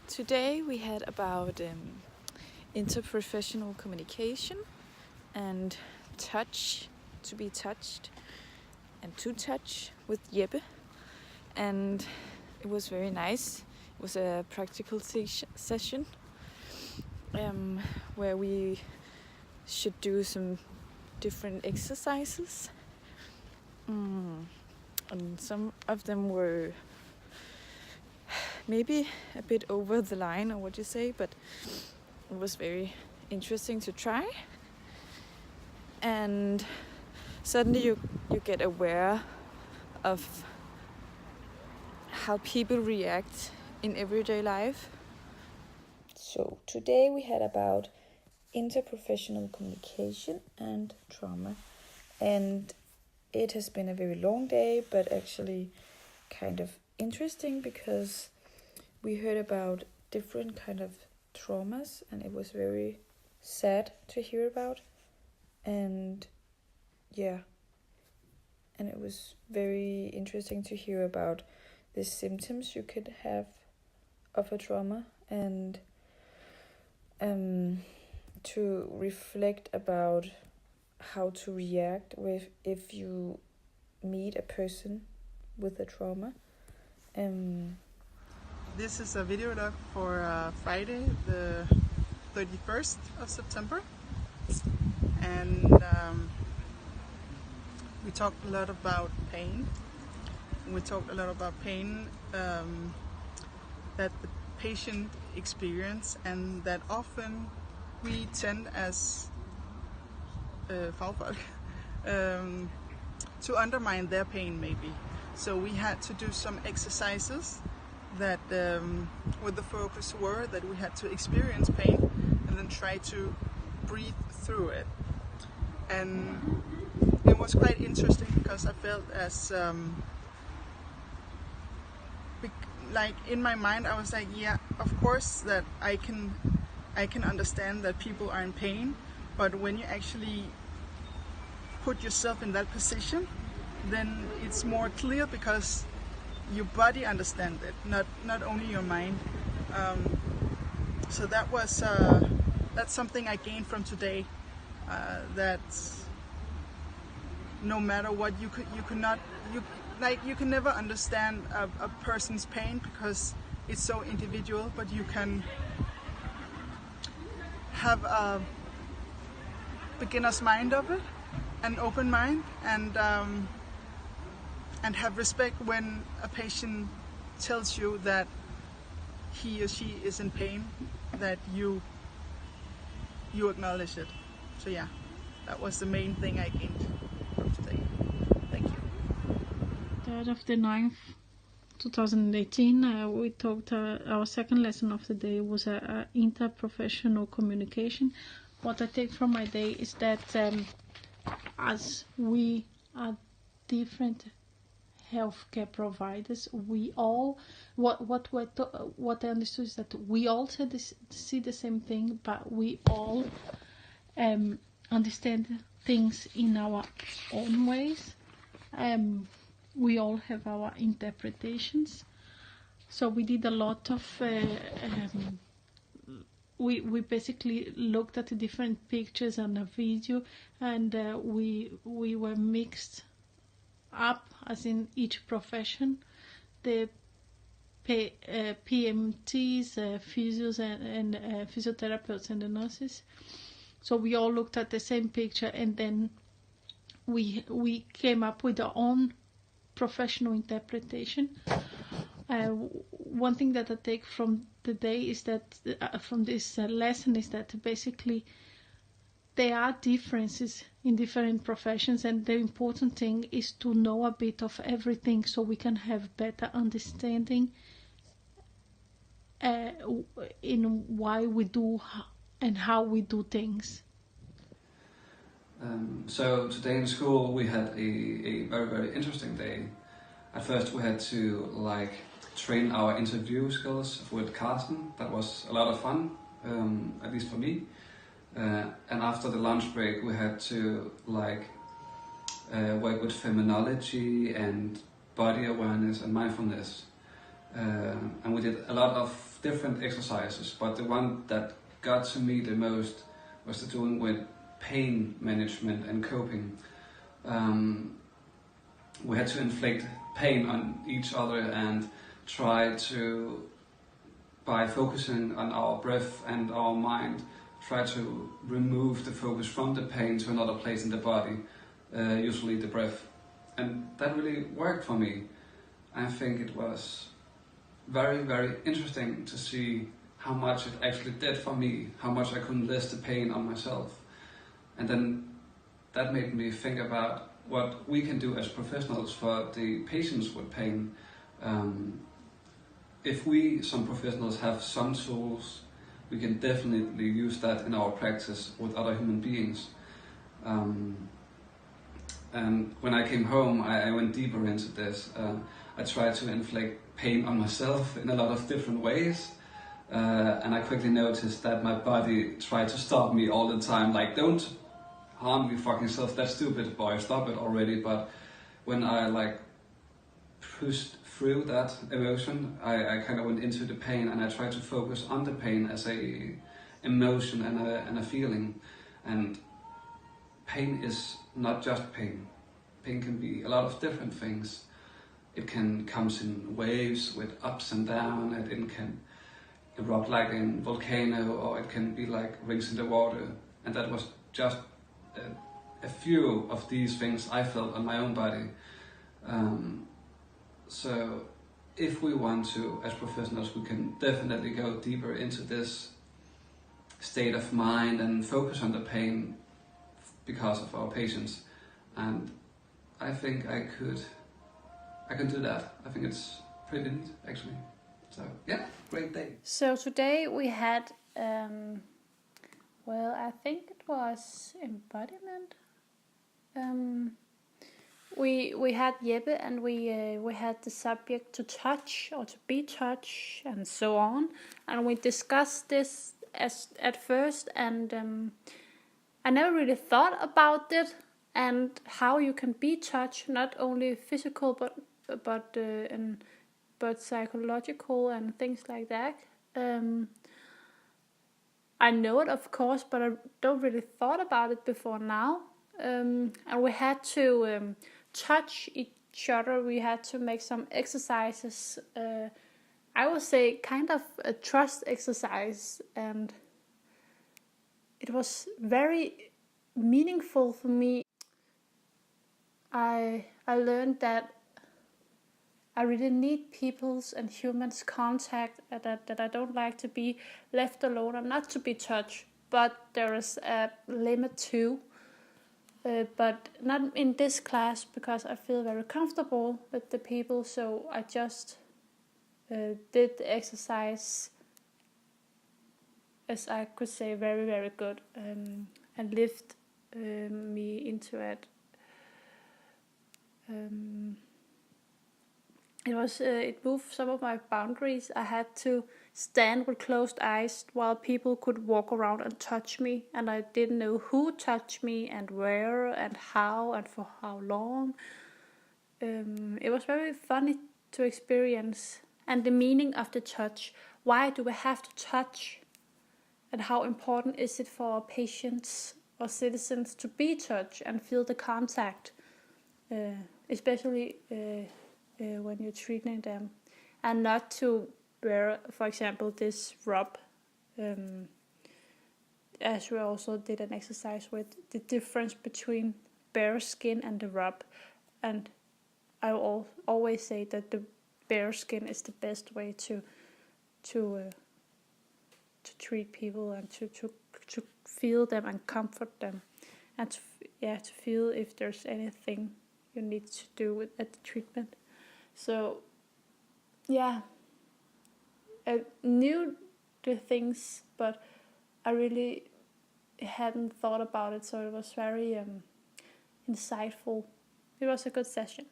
Today we had about interprofessional communication and touch, to be touched and to touch with Jeppe, and it was very nice. It was a practical session where we should do some different exercises, and some of them were maybe a bit over the line, or what you say, but it was very interesting to try. And suddenly you get aware of how people react in everyday life. So today we had about interprofessional communication and trauma, and it has been a very long day, but actually kind of interesting because we heard about different kind of traumas, and it was very sad to hear about. And and it was very interesting to hear about the symptoms you could have of a trauma, and to reflect about how to react if you meet a person with a trauma. This is a video log for Friday, the 31st of September, and we talked a lot about pain. We talked a lot about pain that the patient experience, and that often we tend as fagfolk to undermine their pain maybe. So we had to do some exercises that where the focus were that we had to experience pain and then try to breathe through it. And it was quite interesting because I felt as like in my mind I was like, yeah, of course that I can understand that people are in pain, but when you actually put yourself in that position, then it's more clear because your body understands it, not only your mind. So that was that's something I gained from today. That no matter what, you can never understand a person's pain because it's so individual. But you can have a beginner's mind of it, an open mind, and have respect when a patient tells you that he or she is in pain, that you acknowledge it. So yeah, that was the main thing I gained from today. Thank you. 3rd of the 9th, 2018, we talked, our second lesson of the day was interprofessional communication. What I take from my day is that as we are different healthcare providers, we all what I understood is that we all see the same thing, but we all understand things in our own ways. We all have our interpretations. So we did a lot of we basically looked at the different pictures and a video, and we were mixed up, as in each profession, the PMTs, physios and physiotherapists and the nurses. So we all looked at the same picture, and then we came up with our own professional interpretation. One thing that I take from the day is that from this lesson is that basically there are differences in different professions, and the important thing is to know a bit of everything so we can have better understanding in why we do and how we do things. So today in school we had a very, very interesting day. At first we had to train our interview skills with Carsten. That was a lot of fun, at least for me. And after the lunch break we had to work with feminology and body awareness and mindfulness. and we did a lot of different exercises, but the one that got to me the most was the doing with pain management and coping. We had to inflict pain on each other and try to, by focusing on our breath and our mind, try to remove the focus from the pain to another place in the body, usually the breath. And that really worked for me. I think it was very, very interesting to see how much it actually did for me, how much I couldn't list the pain on myself. And then that made me think about what we can do as professionals for the patients with pain. If we, some professionals, have some tools, we can definitely use that in our practice with other human beings. And when I came home, I went deeper into this. I tried to inflict pain on myself in a lot of different ways. And I quickly noticed that my body tried to stop me all the time, like, don't harm your fucking self, that's stupid, boy, stop it already. But when I pushed through that emotion, I kind of went into the pain, and I tried to focus on the pain as a emotion and a feeling. And pain is not just pain. Pain can be a lot of different things. It can come in waves with ups and downs, and it can erupt like a volcano, or it can be like rings in the water. And that was just a few of these things I felt on my own body. So if we want to, as professionals, we can definitely go deeper into this state of mind and focus on the pain because of our patients. And I think I can do that. I think it's pretty neat, actually. So yeah, great day. So today we had, I think it was embodiment. We had Jeppe, and we had the subject to touch or to be touched and so on, and we discussed this at first, and I never really thought about it and how you can be touched, not only physical but psychological and things like that. I know it, of course, but I don't really thought about it before now. And we had to touch each other. We had to make some exercises. I would say kind of a trust exercise, and it was very meaningful for me. I learned that I really need people's and humans' contact, that I don't like to be left alone and not to be touched, but there is a limit too. But not in this class, because I feel very comfortable with the people, so I just did the exercise, as I could say, very, very good, and lift me into it. It moved some of my boundaries. I had to stand with closed eyes while people could walk around and touch me, and I didn't know who touched me and where and how and for how long. It was very funny to experience, and the meaning of the touch. Why do we have to touch? And how important is it for our patients or citizens to be touched and feel the contact, especially when you're treating them, and not to wear, for example, this rub, as we also did an exercise with the difference between bare skin and the rub. And I will always say that the bare skin is the best way to treat people and to feel them and comfort them, and to feel if there's anything you need to do at the treatment. So yeah, I knew the things, but I really hadn't thought about it, so it was very insightful. It was a good session.